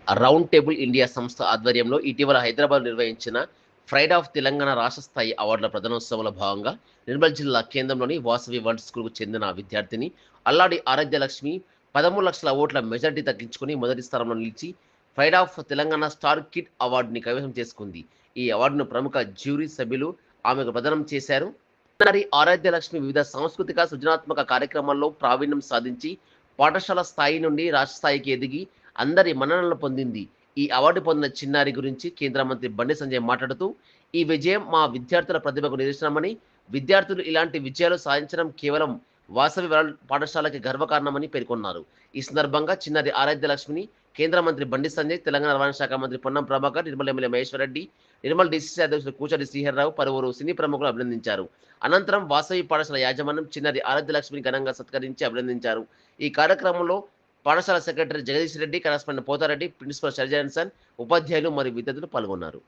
Round table India సంస్థ ఆధ్వర్యంలో ఇటీవల హైదరాబాద్ నిర్వహించిన ప్రైడ్ ఆఫ్ తెలంగాణ రాష్ట్ర స్థాయి అవార్డుల ప్రధానోత్సవంలో భాగంగా నిర్మల్ జిల్లా కేంద్రంలోని వాసవి వరల్డ్ స్కూల్కు చెందిన విద్యార్థిని అల్లాడి ఆరాధ్యలక్ష్మి 13 లక్షల ఓట్ల మెజార్టీ దక్కించుకుని మొదటి స్థానంలో నిలిచి pride of Telangana star kid అవార్డుని కైవసం చేసుకుంది. ఈ అవార్డును ప్రముఖ జ్యూరీ సభ్యులు ఆమెకు ప్రదానం చేశారు. ఆరాధ్యలక్ష్మి వివిధ సాంస్కృతిక సృజనాత్మక కార్యక్రమాల్లో ప్రావీణ్యం సాధించి పాఠశాల స్థాయి నుండి రాష్ట్ర స్థాయికి ఎదిగి అందరి మన్ననలు పొందింది. ఈ అవార్డు పొందిన చిన్నారి గురించి కేంద్ర మంత్రి బండి సంజయ్ మాట్లాడుతూ, ఈ విజయం మా విద్యార్థుల ప్రతిభకు నిదర్శనమని, విద్యార్థులు ఇలాంటి విజయాలు సాధించడం కేవలం వాసవి వరల్డ్ పాఠశాలకి గర్వకారణమని పేర్కొన్నారు. ఈ సందర్భంగా చిన్నారి ఆరాధ్యలక్ష్మిని కేంద్ర మంత్రి బండి సంజయ్, తెలంగాణ రవాణా శాఖ మంత్రి పొన్నం ప్రభాకర్, నిర్మల్ ఎమ్మెల్యే మహేశ్వర్ రెడ్డి, నిర్మల్ డీసీసీ అధ్యక్షుడు కూచడి శ్రీహర్రావు, పలువురు సినీ ప్రముఖులు అభినందించారు. అనంతరం వాసవి పాఠశాల యాజమాన్యం చిన్నారి ఆరాధ్యలక్ష్మిని ఘనంగా సత్కరించి అభినందించారు. ఈ కార్యక్రమంలో పాఠశాల secretary Jagadish Reddy, correspondent Pothareddy, principal Sharjohnson, ఉపాధ్యాయులు మరియు విద్యార్థులు పాల్గొన్నారు.